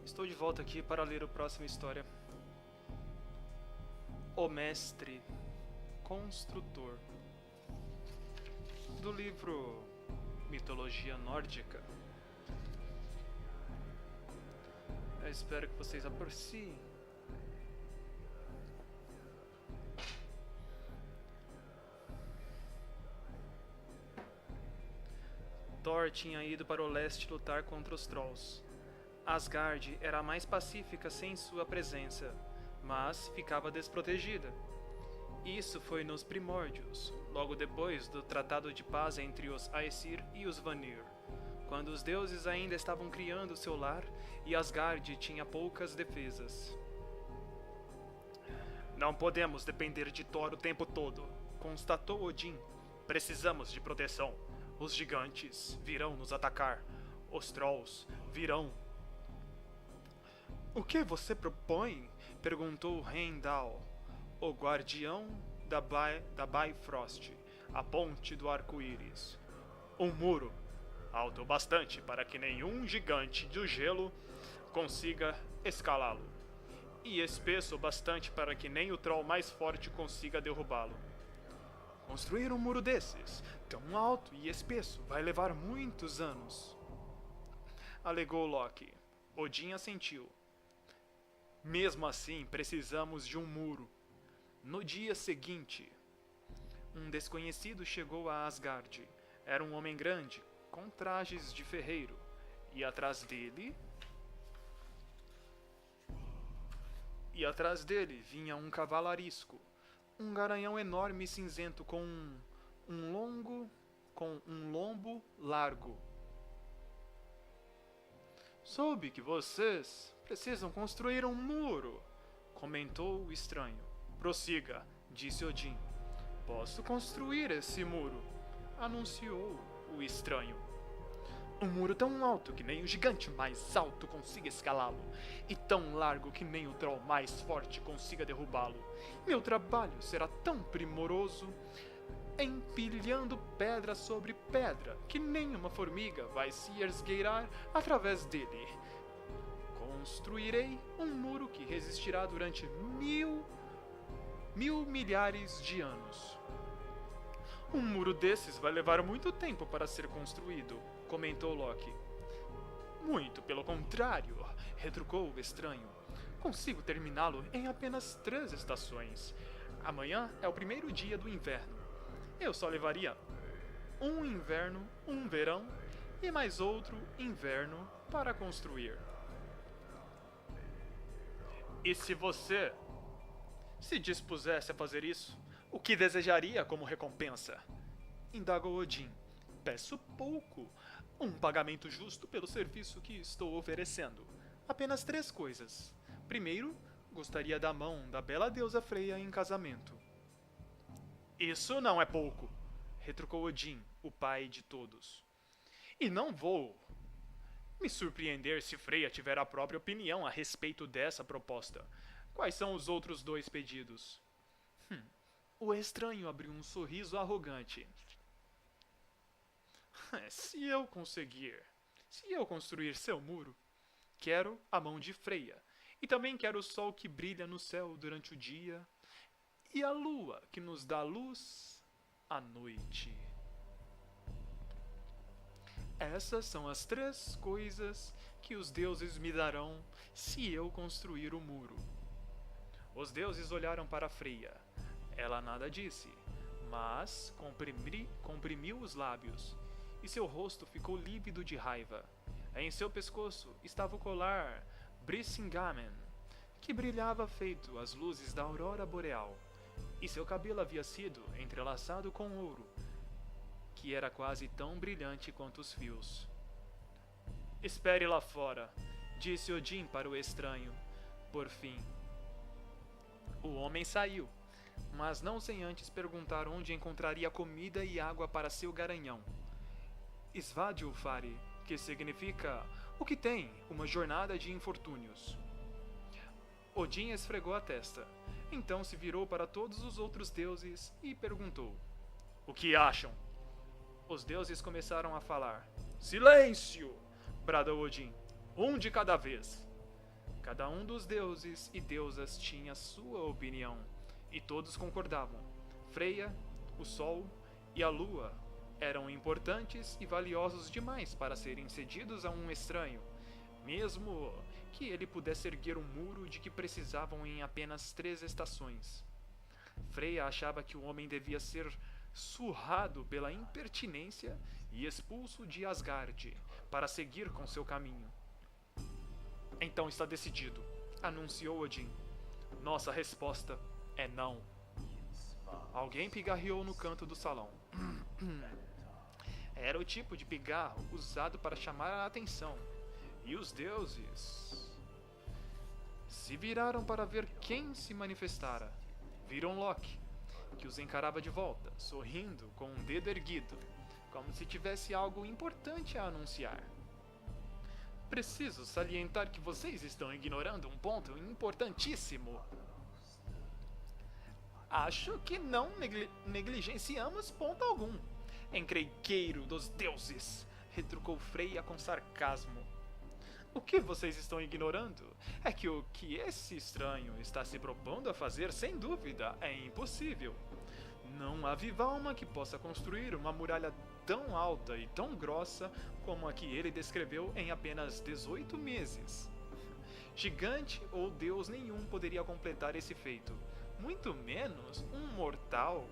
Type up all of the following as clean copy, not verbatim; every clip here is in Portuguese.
Estou de volta aqui para ler a próxima história. O Mestre Construtor, do livro Mitologia Nórdica. Eu espero que vocês apreciem. Thor tinha ido para o leste lutar contra os Trolls. Asgard era mais pacífica sem sua presença, mas ficava desprotegida. Isso foi nos primórdios, logo depois do Tratado de Paz entre os Aesir e os Vanir, quando os deuses ainda estavam criando seu lar e Asgard tinha poucas defesas. Não podemos depender de Thor o tempo todo, constatou Odin. Precisamos de proteção. Os gigantes virão nos atacar. Os Trolls virão. O que você propõe? Perguntou Heimdall, o guardião da Bifrost, a ponte do arco-íris. Um muro, alto o bastante para que nenhum gigante do gelo consiga escalá-lo, e espesso o bastante para que nem o troll mais forte consiga derrubá-lo. Construir um muro desses, tão alto e espesso, vai levar muitos anos, alegou Loki. Odin assentiu. Mesmo assim, precisamos de um muro. No dia seguinte, um desconhecido chegou a Asgard. Era um homem grande, com trajes de ferreiro, e atrás dele vinha um cavalo arisco, um garanhão enorme e cinzento com um lombo largo. Soube que vocês precisam construir um muro, comentou o estranho. Prossiga, disse Odin. Posso construir esse muro, anunciou o estranho. Um muro tão alto que nem o gigante mais alto consiga escalá-lo, e tão largo que nem o troll mais forte consiga derrubá-lo. Meu trabalho será tão primoroso, empilhando pedra sobre pedra, que nenhuma formiga vai se esgueirar através dele. Construirei um muro que resistirá durante mil milhares de anos. Um muro desses vai levar muito tempo para ser construído, comentou Loki. Muito pelo contrário, retrucou o estranho. Consigo terminá-lo em apenas 3 estações. Amanhã é o primeiro dia do inverno. Eu só levaria um inverno, um verão e mais outro inverno para construir. E se você se dispusesse a fazer isso, o que desejaria como recompensa? Indagou Odin. Peço pouco. Um pagamento justo pelo serviço que estou oferecendo. Apenas 3 coisas. Primeiro, gostaria da mão da bela deusa Freya em casamento. Isso não é pouco, retrucou Odin, o pai de todos. E não vou me surpreender se Freya tiver a própria opinião a respeito dessa proposta. Quais são os outros 2 pedidos? O estranho abriu um sorriso arrogante. Se eu construir seu muro, quero a mão de Freya. E também quero o sol que brilha no céu durante o dia e a lua que nos dá luz à noite. Essas são as 3 coisas que os deuses me darão se eu construir o muro. Os deuses olharam para Freya. Ela nada disse, mas comprimiu os lábios, e seu rosto ficou lívido de raiva. Em seu pescoço estava o colar Brisingamen, que brilhava feito as luzes da aurora boreal, e seu cabelo havia sido entrelaçado com ouro, que era quase tão brilhante quanto os fios. Espere lá fora, disse Odin para o estranho. Por fim, o homem saiu, mas não sem antes perguntar onde encontraria comida e água para seu garanhão. Svadilfari, que significa o que tem uma jornada de infortúnios. Odin esfregou a testa, então se virou para todos os outros deuses e perguntou: O que acham? Os deuses começaram a falar. Silêncio! Bradou Odin. Um de cada vez. Cada um dos deuses e deusas tinha sua opinião, e todos concordavam. Freia, o Sol e a Lua eram importantes e valiosos demais para serem cedidos a um estranho, mesmo que ele pudesse erguer um muro de que precisavam em apenas 3 estações. Freya achava que o homem devia ser surrado pela impertinência e expulso de Asgard para seguir com seu caminho. Então está decidido, anunciou Odin. Nossa resposta é não. Alguém pigarreou no canto do salão. Era o tipo de pigarro usado para chamar a atenção. E os deuses se viraram para ver quem se manifestara. Viram Loki, que os encarava de volta, sorrindo com um dedo erguido, como se tivesse algo importante a anunciar. Preciso salientar que vocês estão ignorando um ponto importantíssimo. Acho que não negligenciamos ponto algum. Encrenqueiro dos deuses, retrucou Freya com sarcasmo. O que vocês estão ignorando é que o que esse estranho está se propondo a fazer, sem dúvida, é impossível. Não há viva alma que possa construir uma muralha tão alta e tão grossa como a que ele descreveu em apenas 18 meses. Gigante ou deus nenhum poderia completar esse feito, muito menos um mortal.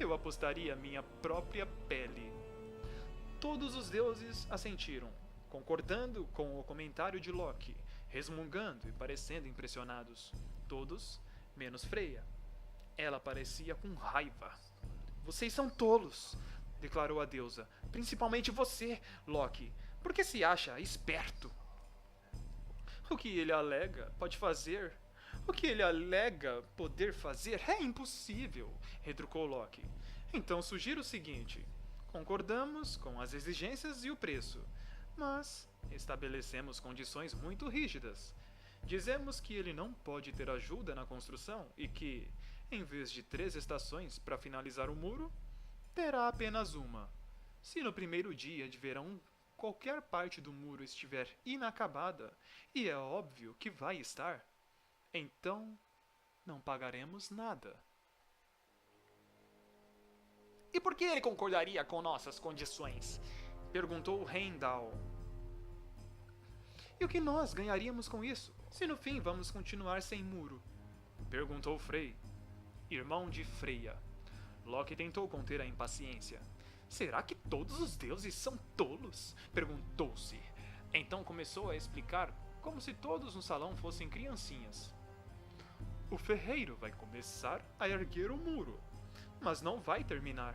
Eu apostaria minha própria pele. Todos os deuses assentiram, concordando com o comentário de Loki, resmungando e parecendo impressionados. Todos, menos Freya. Ela parecia com raiva. Vocês são tolos, declarou a deusa. Principalmente você, Loki. Por que se acha esperto? O que ele alega pode fazer. O que ele alega poder fazer é impossível, retrucou Loki. Então sugiro o seguinte: concordamos com as exigências e o preço, mas estabelecemos condições muito rígidas. Dizemos que ele não pode ter ajuda na construção e que, em vez de 3 estações para finalizar o muro, terá apenas uma. Se no primeiro dia de verão qualquer parte do muro estiver inacabada, e é óbvio que vai estar, então não pagaremos nada. E por que ele concordaria com nossas condições? Perguntou Heimdall. E o que nós ganharíamos com isso, se no fim vamos continuar sem muro? Perguntou Frey, irmão de Freya. Loki tentou conter a impaciência. Será que todos os deuses são tolos? Perguntou-se. Então começou a explicar como se todos no salão fossem criancinhas. O ferreiro vai começar a erguer o muro, mas não vai terminar.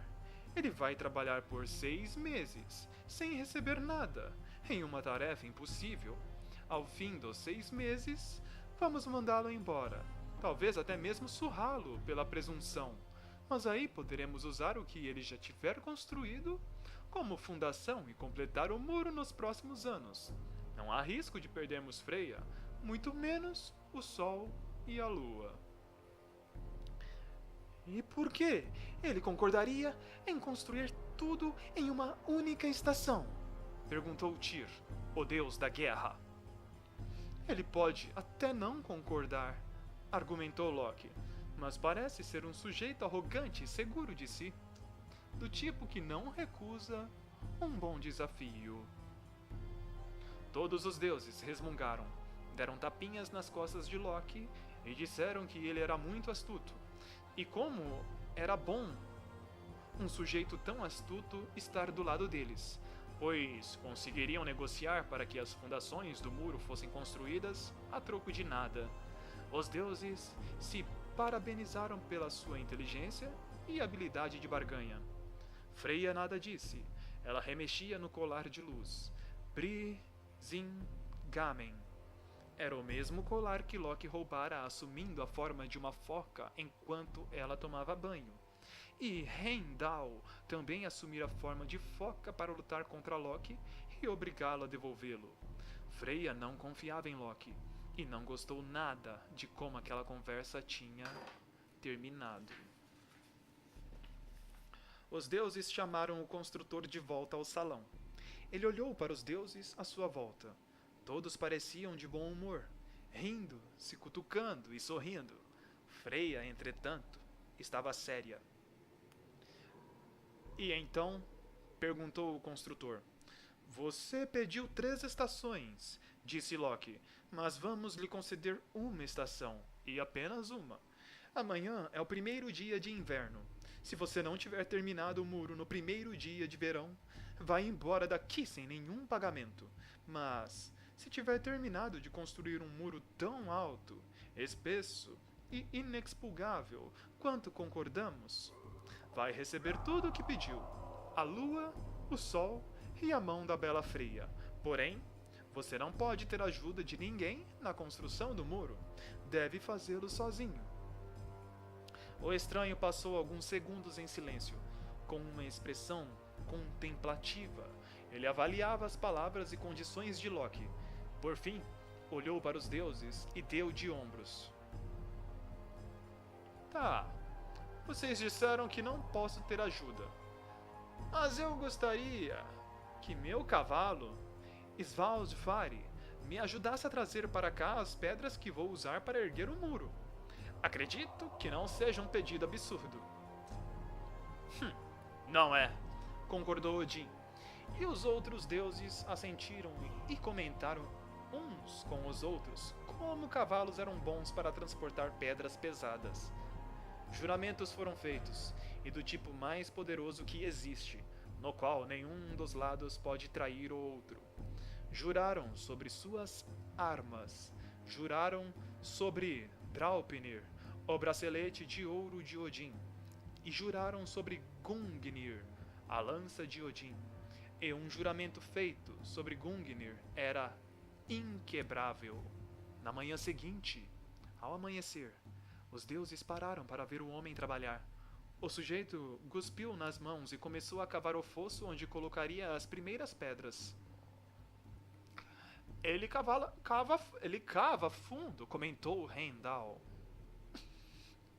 Ele vai trabalhar por 6 meses, sem receber nada, em uma tarefa impossível. Ao fim dos 6 meses, vamos mandá-lo embora. Talvez até mesmo surrá-lo pela presunção. Mas aí poderemos usar o que ele já tiver construído como fundação e completar o muro nos próximos anos. Não há risco de perdermos Freya, muito menos o Sol e a Lua. E por que ele concordaria em construir tudo em uma única estação? Perguntou Tyr, o deus da guerra. Ele pode até não concordar, argumentou Loki, mas parece ser um sujeito arrogante e seguro de si, do tipo que não recusa um bom desafio. Todos os deuses resmungaram, deram tapinhas nas costas de Loki e disseram que ele era muito astuto. E como era bom um sujeito tão astuto estar do lado deles, pois conseguiriam negociar para que as fundações do muro fossem construídas a troco de nada. Os deuses se parabenizaram pela sua inteligência e habilidade de barganha. Freya nada disse. Ela remexia no colar de luz. Brisingamen. Era o mesmo colar que Loki roubara assumindo a forma de uma foca enquanto ela tomava banho. E Heimdall também assumira a forma de foca para lutar contra Loki e obrigá-lo a devolvê-lo. Freya não confiava em Loki e não gostou nada de como aquela conversa tinha terminado. Os deuses chamaram o construtor de volta ao salão. Ele olhou para os deuses à sua volta. Todos pareciam de bom humor. rindo, se cutucando e sorrindo. Freia, entretanto, estava séria. E então, perguntou o construtor. Você pediu 3 estações, disse Loki, mas vamos lhe conceder uma estação, e apenas uma. Amanhã é o primeiro dia de inverno. Se você não tiver terminado o muro no primeiro dia de verão, vai embora daqui sem nenhum pagamento. Mas, se tiver terminado de construir um muro tão alto, espesso e inexpugável quanto concordamos, vai receber tudo o que pediu: a lua, o sol e a mão da bela Freia. Porém, você não pode ter ajuda de ninguém na construção do muro. Deve fazê-lo sozinho. O estranho passou alguns segundos em silêncio, com uma expressão contemplativa. Ele avaliava as palavras e condições de Loki. Por fim, olhou para os deuses e deu de ombros. Tá, vocês disseram que não posso ter ajuda. Mas eu gostaria que meu cavalo, Svaldfari, me ajudasse a trazer para cá as pedras que vou usar para erguer o muro. Acredito que não seja um pedido absurdo. Não é, concordou Odin. E os outros deuses assentiram e comentaram uns com os outros como cavalos eram bons para transportar pedras pesadas. Juramentos foram feitos, e do tipo mais poderoso que existe, no qual nenhum dos lados pode trair o outro. Juraram sobre suas armas, juraram sobre Draupnir, o bracelete de ouro de Odin, e juraram sobre Gungnir, a lança de Odin. E um juramento feito sobre Gungnir era inquebrável. Na manhã seguinte, ao amanhecer, os deuses pararam para ver o homem trabalhar. O sujeito cuspiu nas mãos e começou a cavar o fosso onde colocaria as primeiras pedras. Ele cava fundo, comentou Heimdall.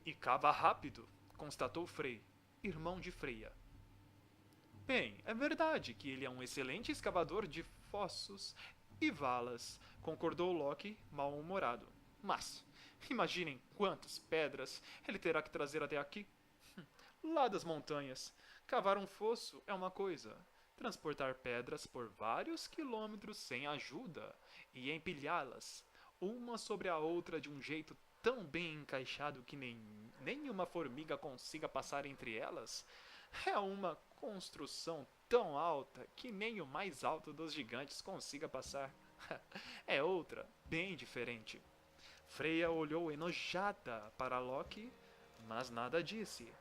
E cava rápido, constatou Frey, irmão de Freya. Bem, é verdade que ele é um excelente escavador de fossos e valas, concordou Loki, mal-humorado. Mas, imaginem quantas pedras ele terá que trazer até aqui. Lá das montanhas, cavar um fosso é uma coisa. Transportar pedras por vários quilômetros sem ajuda e empilhá-las, uma sobre a outra de um jeito tão bem encaixado que nenhuma formiga consiga passar entre elas, é uma construção tão alta que nem o mais alto dos gigantes consiga passar. É outra, bem diferente. Freya olhou enojada para Loki, mas nada disse.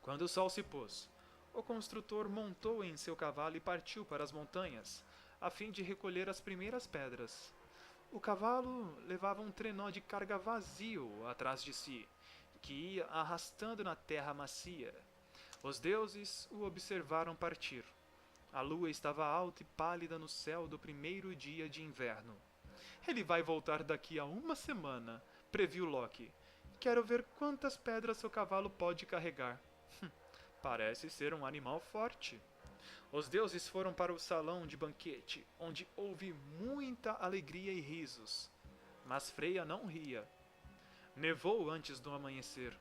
Quando o sol se pôs, o construtor montou em seu cavalo e partiu para as montanhas, a fim de recolher as primeiras pedras. O cavalo levava um trenó de carga vazio atrás de si, que ia arrastando na terra macia. Os deuses o observaram partir. A lua estava alta e pálida no céu do primeiro dia de inverno. Ele vai voltar daqui a uma semana, previu Loki. Quero ver quantas pedras seu cavalo pode carregar. Parece ser um animal forte. Os deuses foram para o salão de banquete, onde houve muita alegria e risos. Mas Freya não ria. Nevou antes do amanhecer.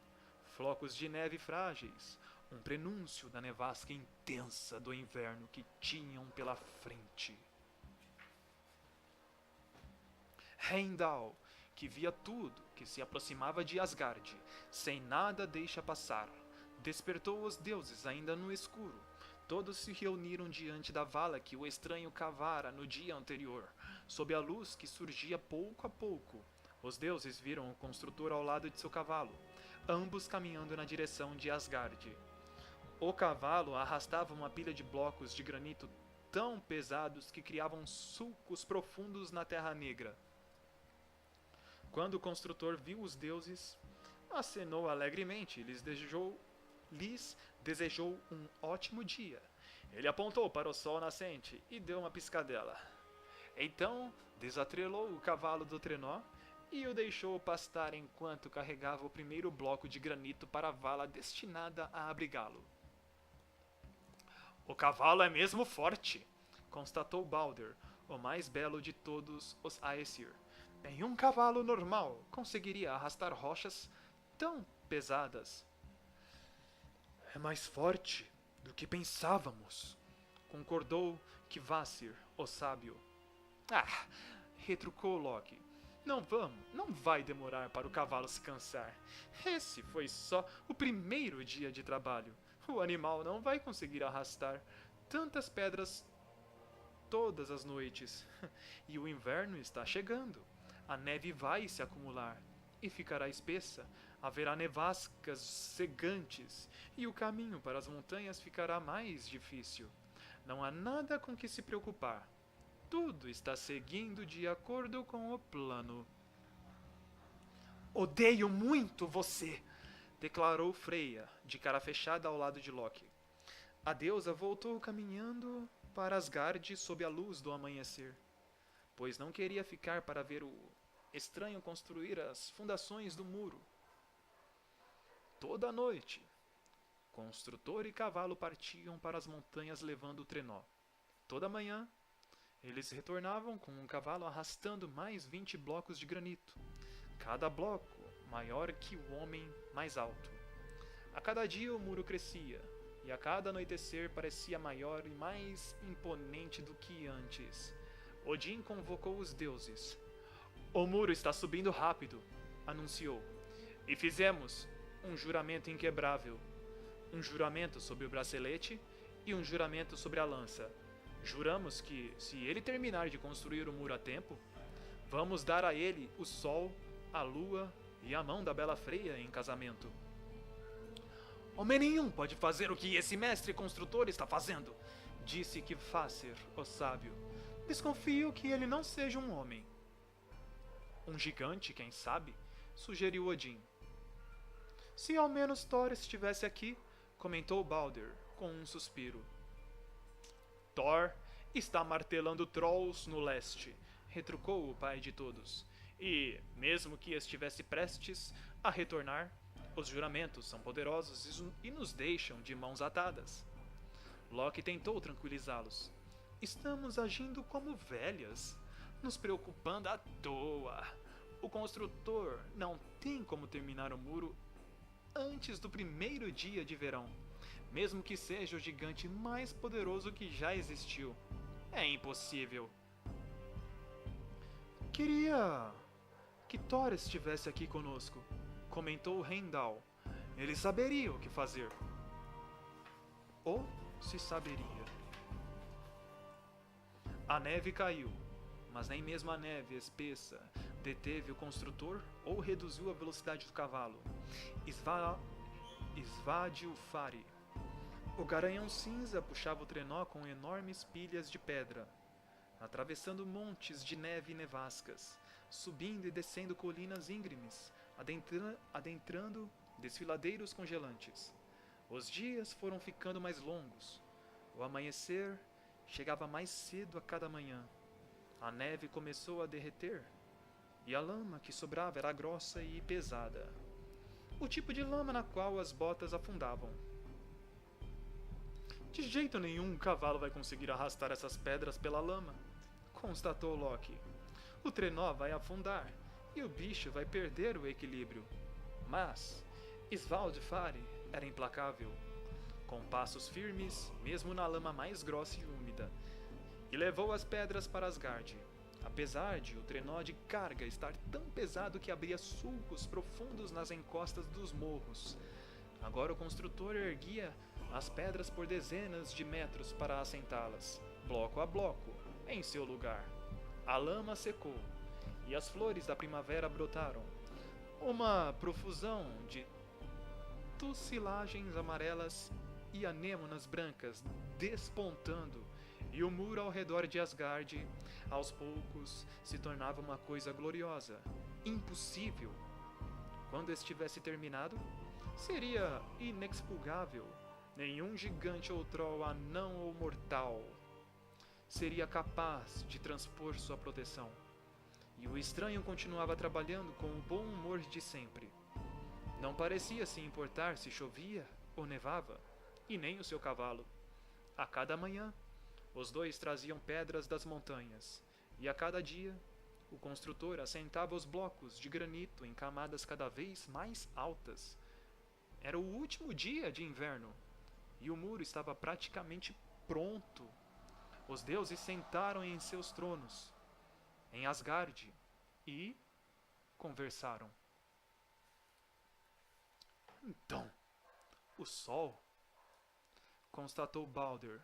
Flocos de neve frágeis, um prenúncio da nevasca intensa do inverno que tinham pela frente. Heimdall, que via tudo que se aproximava de Asgard, sem nada deixa passar, despertou os deuses ainda no escuro. Todos se reuniram diante da vala que o estranho cavara no dia anterior, sob a luz que surgia pouco a pouco. Os deuses viram o construtor ao lado de seu cavalo, ambos caminhando na direção de Asgard. O cavalo arrastava uma pilha de blocos de granito tão pesados que criavam sulcos profundos na terra negra. Quando o construtor viu os deuses, acenou alegremente e lhes desejou um ótimo dia. Ele apontou para o sol nascente e deu uma piscadela. Então, desatrelou o cavalo do trenó e o deixou pastar enquanto carregava o primeiro bloco de granito para a vala destinada a abrigá-lo. O cavalo é mesmo forte, constatou Balder, o mais belo de todos os Aesir. nenhum cavalo normal conseguiria arrastar rochas tão pesadas. É mais forte do que pensávamos, concordou Kvasir, o sábio. Ah, retrucou Loki. Não vai demorar para o cavalo se cansar. Esse foi só o primeiro dia de trabalho. O animal não vai conseguir arrastar tantas pedras todas as noites. E o inverno está chegando. A neve vai se acumular e ficará espessa. Haverá nevascas cegantes e o caminho para as montanhas ficará mais difícil. Não há nada com que se preocupar. Tudo está seguindo de acordo com o plano. Odeio muito você, declarou Freya, de cara fechada ao lado de Loki. A deusa voltou caminhando para Asgard sob a luz do amanhecer, pois não queria ficar para ver o estranho construir as fundações do muro. Toda a noite, construtor e cavalo partiam para as montanhas levando o trenó. Toda manhã, eles retornavam com um cavalo arrastando mais 20 blocos de granito, cada bloco maior que o homem mais alto. A cada dia o muro crescia, e a cada anoitecer parecia maior e mais imponente do que antes. Odin convocou os deuses. O muro está subindo rápido, anunciou, e fizemos um juramento inquebrável. Um juramento sobre o bracelete e um juramento sobre a lança. Juramos que, se ele terminar de construir o muro a tempo, vamos dar a ele o sol, a lua e a mão da bela Freya em casamento. Homem nenhum pode fazer o que esse mestre construtor está fazendo, disse Kvasir, o sábio. Desconfio que ele não seja um homem. Um gigante, quem sabe? Sugeriu Odin. Se ao menos Thor estivesse aqui, comentou Balder, com um suspiro. Thor está martelando trolls no leste, retrucou o pai de todos. E, mesmo que estivesse prestes a retornar, os juramentos são poderosos e nos deixam de mãos atadas. Loki tentou tranquilizá-los. Estamos agindo como velhas, nos preocupando à toa. O construtor não tem como terminar o muro antes do primeiro dia de verão, mesmo que seja o gigante mais poderoso que já existiu. É impossível. Queria que Thor estivesse aqui conosco, comentou Heimdall. Ele saberia o que fazer. Ou se saberia. A neve caiu, mas nem mesmo a neve espessa deteve o construtor ou reduziu a velocidade do cavalo. Svadilfari. O garanhão cinza puxava o trenó com enormes pilhas de pedra, atravessando montes de neve e nevascas, subindo e descendo colinas íngremes, adentrando desfiladeiros congelantes. Os dias foram ficando mais longos. O amanhecer chegava mais cedo a cada manhã. A neve começou a derreter, e a lama que sobrava era grossa e pesada. O tipo de lama na qual as botas afundavam. De jeito nenhum um cavalo vai conseguir arrastar essas pedras pela lama, constatou Loki. O trenó vai afundar, e o bicho vai perder o equilíbrio. Mas Svaldfari era implacável, com passos firmes, mesmo na lama mais grossa e úmida, e levou as pedras para Asgard. Apesar de o trenó de carga estar tão pesado que abria sulcos profundos nas encostas dos morros, agora o construtor erguia as pedras por dezenas de metros para assentá-las, bloco a bloco, em seu lugar. A lama secou, e as flores da primavera brotaram. Uma profusão de tucilagens amarelas e anêmonas brancas despontando, e o muro ao redor de Asgard, aos poucos, se tornava uma coisa gloriosa, impossível. Quando estivesse terminado, seria inexpugável. Nenhum gigante ou troll, anão ou mortal seria capaz de transpor sua proteção. E o estranho continuava trabalhando com o bom humor de sempre. Não parecia se importar se chovia ou nevava, e nem o seu cavalo. A cada manhã, os dois traziam pedras das montanhas, e a cada dia, O construtor assentava os blocos de granito em camadas cada vez mais altas. Era o último dia de inverno e o muro estava praticamente pronto. Os deuses sentaram em seus tronos, em Asgard, e conversaram. Então, o sol, constatou Balder.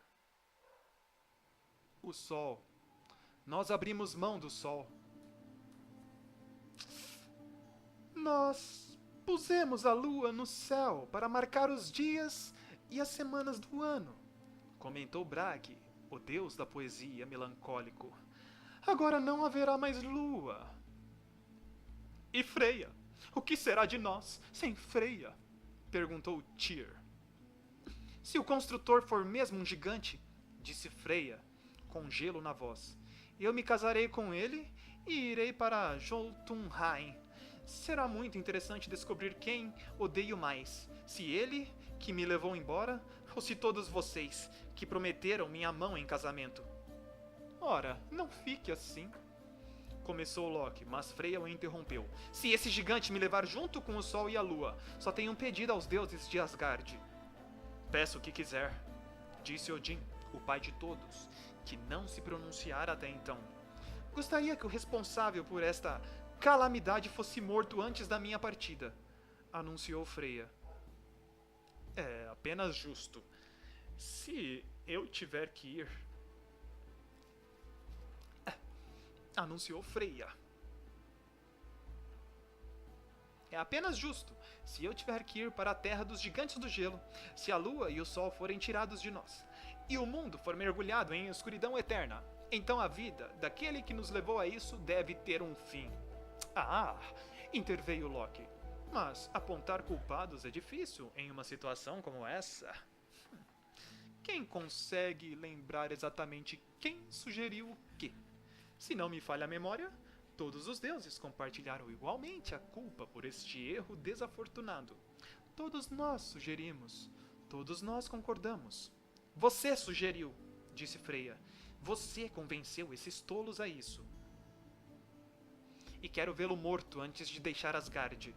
O sol. Nós abrimos mão do sol. Nós pusemos a lua no céu para marcar os dias e as semanas do ano, comentou Brage, o deus da poesia melancólico. Agora não haverá mais lua. E Freya? O que será de nós sem Freya? Perguntou Tyr. Se o construtor for mesmo um gigante, disse Freya, com gelo na voz, eu me casarei com ele e irei para Jotunheim. Será muito interessante descobrir quem odeio mais, se ele, que me levou embora, ou se todos vocês, que prometeram minha mão em casamento. Ora, não fique assim, começou Loki, mas Freya o interrompeu. Se esse gigante me levar junto com o sol e a lua, só tenho um pedido aos deuses de Asgard. Peço o que quiser, disse Odin, o pai de todos, que não se pronunciara até então. Gostaria que o responsável por esta calamidade fosse morto antes da minha partida, anunciou Freya. É apenas justo. Se eu tiver que ir, anunciou Freya. É apenas justo, se eu tiver que ir para a terra dos gigantes do gelo, se a lua e o sol forem tirados de nós, e o mundo for mergulhado em escuridão eterna, então a vida daquele que nos levou a isso deve ter um fim. Ah, interveio Loki, mas apontar culpados é difícil em uma situação como essa. Quem consegue lembrar exatamente quem sugeriu o quê? Se não me falha a memória, todos os deuses compartilharam igualmente a culpa por este erro desafortunado. Todos nós sugerimos, todos nós concordamos. Você sugeriu, disse Freya. Você convenceu esses tolos a isso. E quero vê-lo morto antes de deixar Asgard.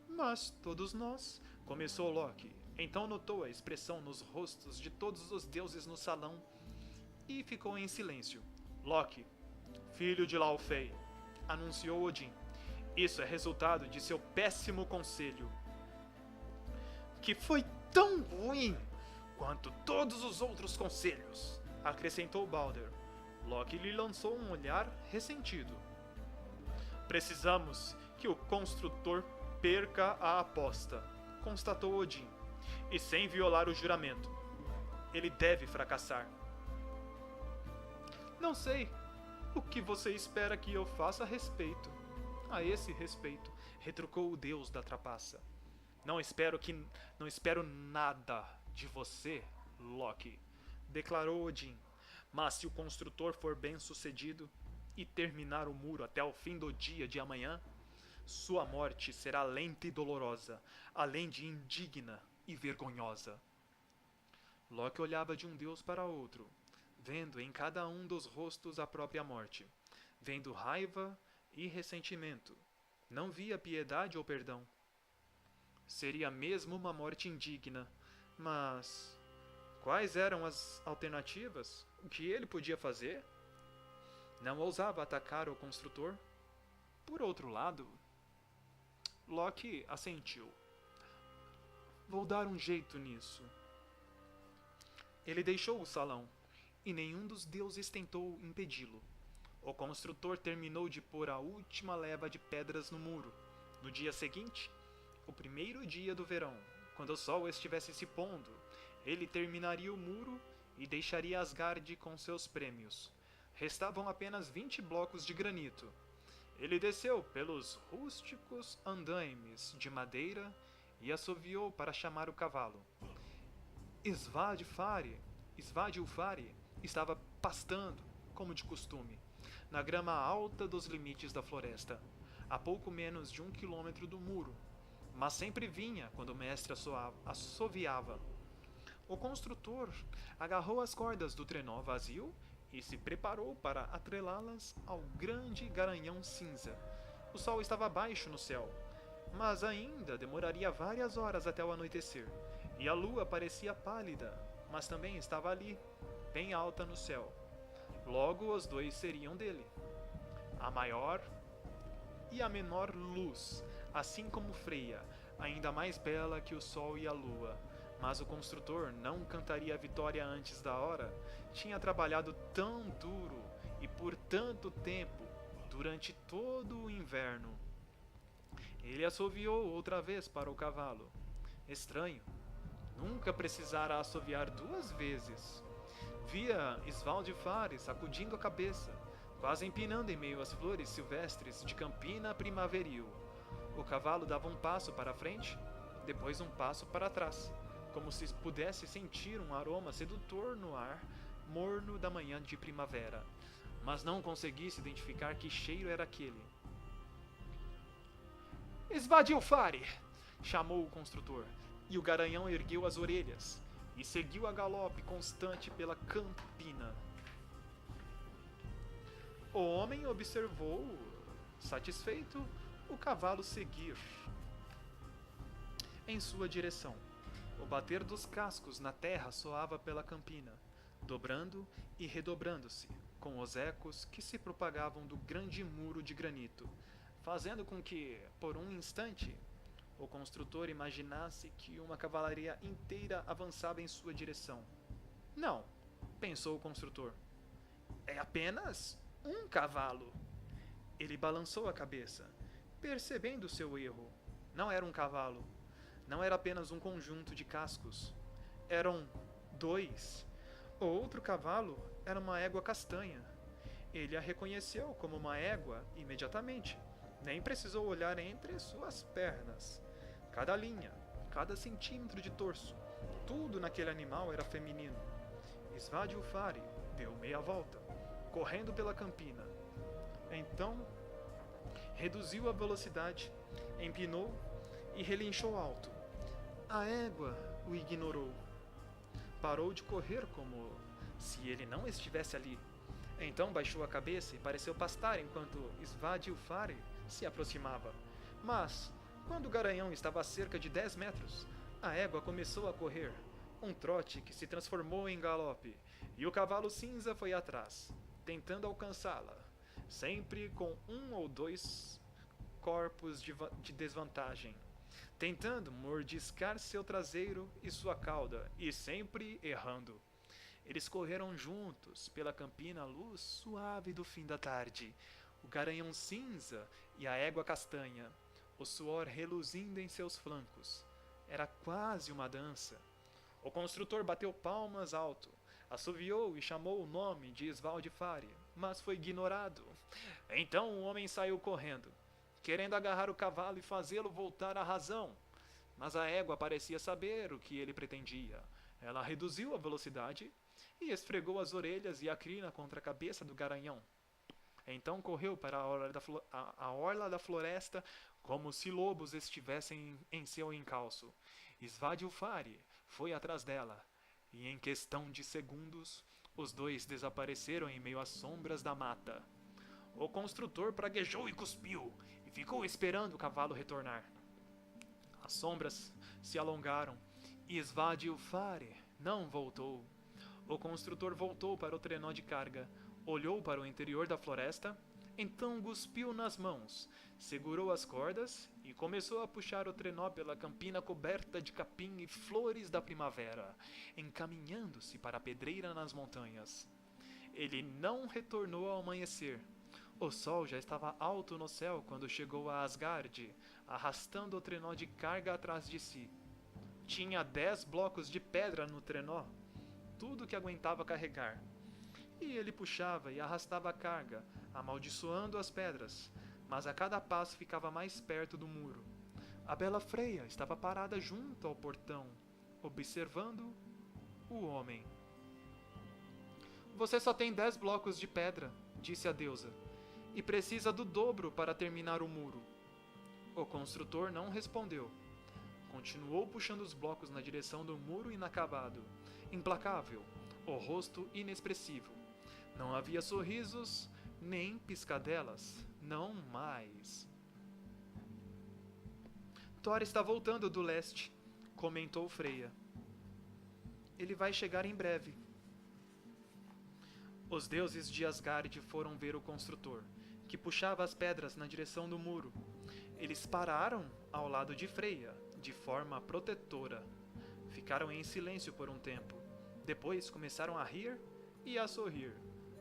Mas todos nós, começou Loki. Então notou a expressão nos rostos de todos os deuses no salão e ficou em silêncio. Loki, filho de Laufey, anunciou Odin. Isso é resultado de seu péssimo conselho, que foi tão ruim quanto todos os outros conselhos, acrescentou Balder. Loki lhe lançou um olhar ressentido. Precisamos que o construtor perca a aposta, constatou Odin, e sem violar o juramento. Ele deve fracassar. Não sei o que você espera que eu faça a respeito. A esse respeito, retrucou o deus da trapaça. Não espero nada de você, Loki, declarou Odin. Mas se o construtor for bem-sucedido e terminar o muro até o fim do dia de amanhã, sua morte será lenta e dolorosa, além de indigna e vergonhosa. Loki olhava de um deus para outro, vendo em cada um dos rostos a própria morte, vendo raiva e ressentimento. Não via piedade ou perdão. Seria mesmo uma morte indigna, mas quais eram as alternativas? O que ele podia fazer? Não ousava atacar o construtor. Por outro lado, Loki assentiu. Vou dar um jeito nisso. Ele deixou o salão, e nenhum dos deuses tentou impedi-lo. O construtor terminou de pôr a última leva de pedras no muro. No dia seguinte, o primeiro dia do verão, quando o sol estivesse se pondo, ele terminaria o muro e deixaria Asgard com seus prêmios. Restavam apenas 20 blocos de granito. Ele desceu pelos rústicos andaimes de madeira e assoviou para chamar o cavalo. Svadilfari estava pastando, como de costume, na grama alta dos limites da floresta, a pouco menos de 1 quilômetro do muro, mas sempre vinha quando o mestre assoviava. O construtor agarrou as cordas do trenó vazio e se preparou para atrelá-las ao grande garanhão cinza. O sol estava baixo no céu, mas ainda demoraria várias horas até o anoitecer, e a lua parecia pálida, mas também estava ali, bem alta no céu. Logo os dois seriam dele. A maior e a menor luz, assim como Freia, ainda mais bela que o sol e a lua. Mas o construtor não cantaria a vitória antes da hora. Tinha trabalhado tão duro e por tanto tempo, durante todo o inverno. Ele assoviou outra vez para o cavalo. Estranho, nunca precisara assoviar duas vezes. Via Svaldifare sacudindo a cabeça, quase empinando em meio às flores silvestres de Campina primaveril. O cavalo dava um passo para a frente, depois um passo para trás, como se pudesse sentir um aroma sedutor no ar morno da manhã de primavera, mas não conseguisse identificar que cheiro era aquele. Svadilfare! Chamou o construtor, e o garanhão ergueu as orelhas e seguiu a galope constante pela campina. O homem observou, satisfeito, o cavalo seguir em sua direção. O bater dos cascos na terra soava pela campina, dobrando e redobrando-se, com os ecos que se propagavam do grande muro de granito, fazendo com que, por um instante, o construtor imaginasse que uma cavalaria inteira avançava em sua direção. Não, pensou o construtor. É apenas um cavalo. Ele balançou a cabeça, percebendo seu erro. Não era um cavalo. Não era apenas um conjunto de cascos. Eram dois. O outro cavalo era uma égua castanha. Ele a reconheceu como uma égua imediatamente. Nem precisou olhar entre suas pernas. Cada linha, cada centímetro de torso, tudo naquele animal era feminino. Svadilfare deu meia volta, correndo pela campina. Então, reduziu a velocidade, empinou e relinchou alto. A égua o ignorou. Parou de correr como se ele não estivesse ali. Então baixou a cabeça e pareceu pastar enquanto Svadilfare se aproximava. Mas, quando o garanhão estava a cerca de 10 metros, a égua começou a correr, um trote que se transformou em galope, e o cavalo cinza foi atrás, tentando alcançá-la, sempre com um ou dois corpos de desvantagem, tentando mordiscar seu traseiro e sua cauda, e sempre errando. Eles correram juntos pela campina à luz suave do fim da tarde, o garanhão cinza e a égua castanha, o suor reluzindo em seus flancos. Era quase uma dança. O construtor bateu palmas alto, assoviou e chamou o nome de Svaldifare, mas foi ignorado. Então o homem saiu correndo, querendo agarrar o cavalo e fazê-lo voltar à razão. Mas a égua parecia saber o que ele pretendia. Ela reduziu a velocidade e esfregou as orelhas e a crina contra a cabeça do garanhão. Então correu para a orla da floresta como se lobos estivessem em seu encalço. Svadilfare foi atrás dela, e em questão de segundos, os dois desapareceram em meio às sombras da mata. O construtor praguejou e cuspiu, e ficou esperando o cavalo retornar. As sombras se alongaram, e Svadilfare não voltou. O construtor voltou para o trenó de carga, olhou para o interior da floresta, então cuspiu nas mãos, segurou as cordas e começou a puxar o trenó pela campina coberta de capim e flores da primavera, encaminhando-se para a pedreira nas montanhas. Ele não retornou ao amanhecer. O sol já estava alto no céu quando chegou a Asgard, arrastando o trenó de carga atrás de si. Tinha 10 blocos de pedra no trenó, tudo que aguentava carregar. E ele puxava e arrastava a carga, amaldiçoando as pedras, mas a cada passo ficava mais perto do muro. A bela Freia estava parada junto ao portão, observando o homem. Você só tem 10 blocos de pedra, disse a deusa, e precisa do dobro para terminar o muro. O construtor não respondeu. Continuou puxando os blocos na direção do muro inacabado, implacável, o rosto inexpressivo. Não havia sorrisos, nem piscadelas. Não mais. Thor está voltando do leste, comentou Freya. Ele vai chegar em breve. Os deuses de Asgard foram ver o construtor, que puxava as pedras na direção do muro. Eles pararam ao lado de Freya, de forma protetora. Ficaram em silêncio por um tempo. Depois começaram a rir e a sorrir,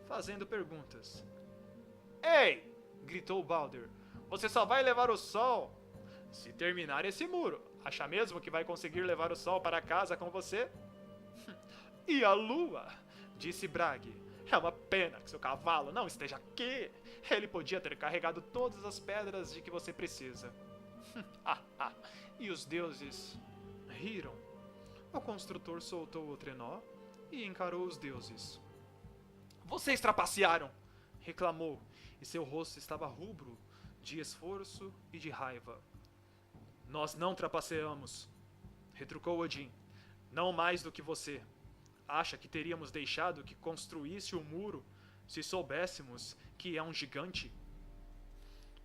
fazendo perguntas. Ei! Gritou Balder. Você só vai levar o sol se terminar esse muro. Acha mesmo que vai conseguir levar o sol para casa com você? E a lua? Disse Brage. É uma pena que seu cavalo não esteja aqui. Ele podia ter carregado todas as pedras de que você precisa. E os deuses riram. O construtor soltou o trenó e encarou os deuses. Vocês trapacearam! Reclamou, e seu rosto estava rubro de esforço e de raiva. Nós não trapaceamos, retrucou Odin. Não mais do que você. Acha que teríamos deixado que construísse o muro se soubéssemos que é um gigante?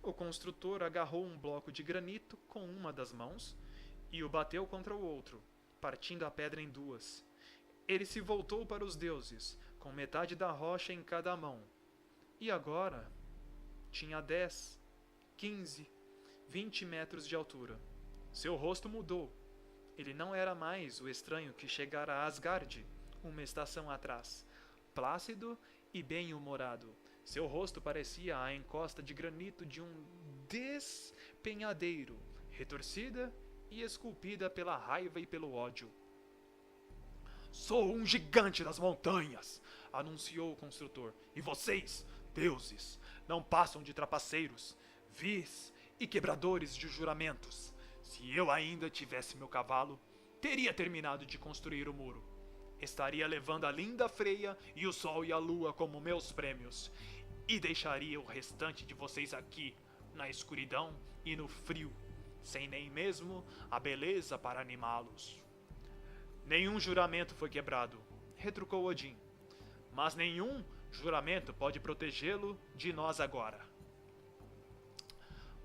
O construtor agarrou um bloco de granito com uma das mãos e o bateu contra o outro, partindo a pedra em duas. Ele se voltou para os deuses, com metade da rocha em cada mão. E agora tinha 10, 15, 20 metros de altura. Seu rosto mudou. Ele não era mais o estranho que chegara a Asgard uma estação atrás. Plácido e bem-humorado, seu rosto parecia a encosta de granito de um despenhadeiro, retorcida e esculpida pela raiva e pelo ódio. Sou um gigante das montanhas, anunciou o construtor, e vocês, deuses, não passam de trapaceiros, vis e quebradores de juramentos. Se eu ainda tivesse meu cavalo, teria terminado de construir o muro. Estaria levando a linda Freya e o sol e a lua como meus prêmios, e deixaria o restante de vocês aqui, na escuridão e no frio, sem nem mesmo a beleza para animá-los. Nenhum juramento foi quebrado, retrucou Odin, mas nenhum juramento pode protegê-lo de nós agora.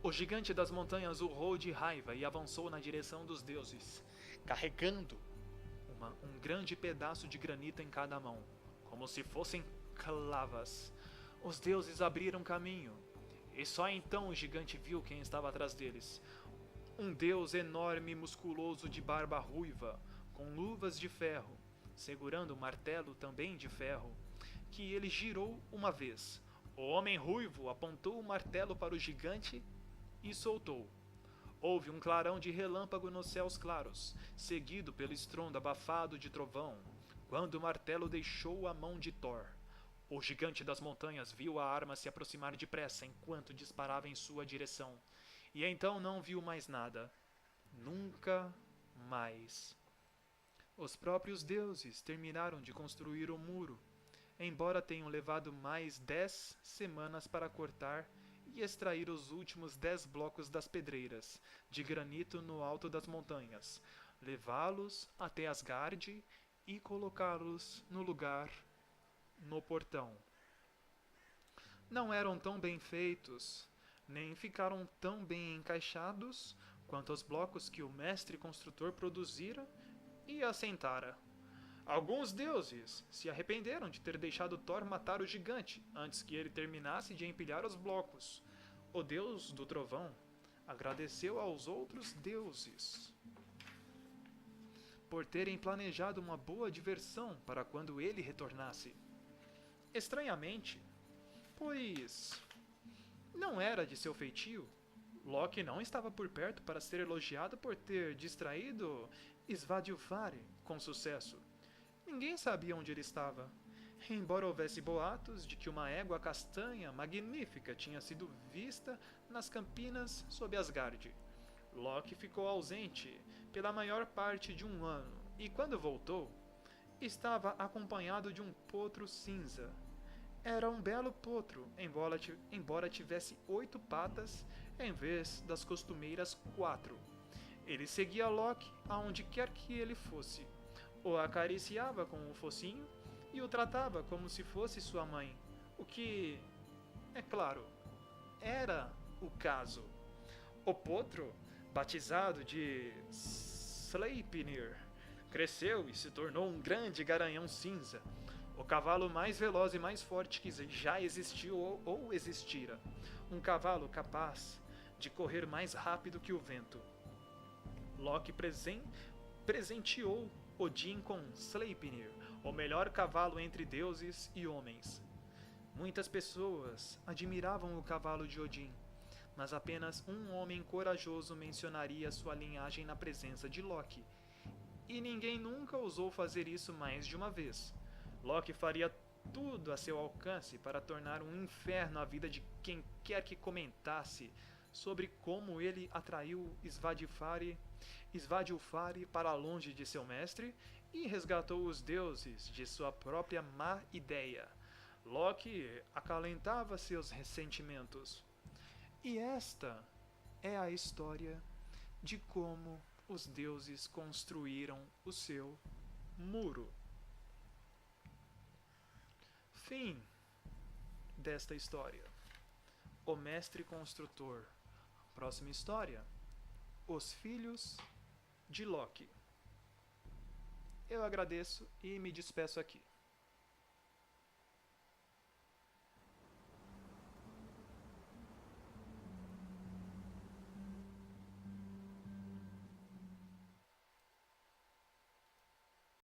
O gigante das montanhas urrou de raiva e avançou na direção dos deuses, carregando um grande pedaço de granito em cada mão, como se fossem clavas. Os deuses abriram caminho, e só então o gigante viu quem estava atrás deles. Um deus enorme e musculoso de barba ruiva, com luvas de ferro, segurando um martelo também de ferro, que ele girou uma vez. O homem ruivo apontou o martelo para o gigante e soltou. Houve um clarão de relâmpago nos céus claros, seguido pelo estrondo abafado de trovão, quando o martelo deixou a mão de Thor. O gigante das montanhas viu a arma se aproximar depressa enquanto disparava em sua direção, e então não viu mais nada. Nunca mais. Os próprios deuses terminaram de construir o muro, embora tenham levado mais 10 semanas para cortar e extrair os últimos 10 blocos das pedreiras de granito no alto das montanhas, levá-los até Asgard e colocá-los no lugar no portão. Não eram tão bem feitos, nem ficaram tão bem encaixados quanto os blocos que o mestre construtor produzira e assentara. Alguns deuses se arrependeram de ter deixado Thor matar o gigante antes que ele terminasse de empilhar os blocos. O deus do trovão agradeceu aos outros deuses por terem planejado uma boa diversão para quando ele retornasse. Estranhamente, pois não era de seu feitio, Loki não estava por perto para ser elogiado por ter distraído Svadilfari com sucesso. Ninguém sabia onde ele estava, embora houvesse boatos de que uma égua castanha magnífica tinha sido vista nas campinas sob Asgard. Loki ficou ausente pela maior parte de um ano, e quando voltou, estava acompanhado de um potro cinza. Era um belo potro, embora tivesse 8 patas em vez das costumeiras 4. Ele seguia Loki aonde quer que ele fosse. O acariciava com o focinho e o tratava como se fosse sua mãe. O que, é claro, era o caso. O potro, batizado de Sleipnir, cresceu e se tornou um grande garanhão cinza, o cavalo mais veloz e mais forte que já existiu ou existira. Um cavalo capaz de correr mais rápido que o vento. Loki presenteou Odin com Sleipnir, o melhor cavalo entre deuses e homens. Muitas pessoas admiravam o cavalo de Odin, mas apenas um homem corajoso mencionaria sua linhagem na presença de Loki. E ninguém nunca ousou fazer isso mais de uma vez. Loki faria tudo a seu alcance para tornar um inferno a vida de quem quer que comentasse sobre como ele atraiu Svadilfari para longe de seu mestre e resgatou os deuses de sua própria má ideia. Loki acalentava seus ressentimentos. E esta é a história de como os deuses construíram o seu muro. Fim desta história. O mestre construtor. Próxima história. Os filhos de Loki. Eu agradeço e me despeço aqui.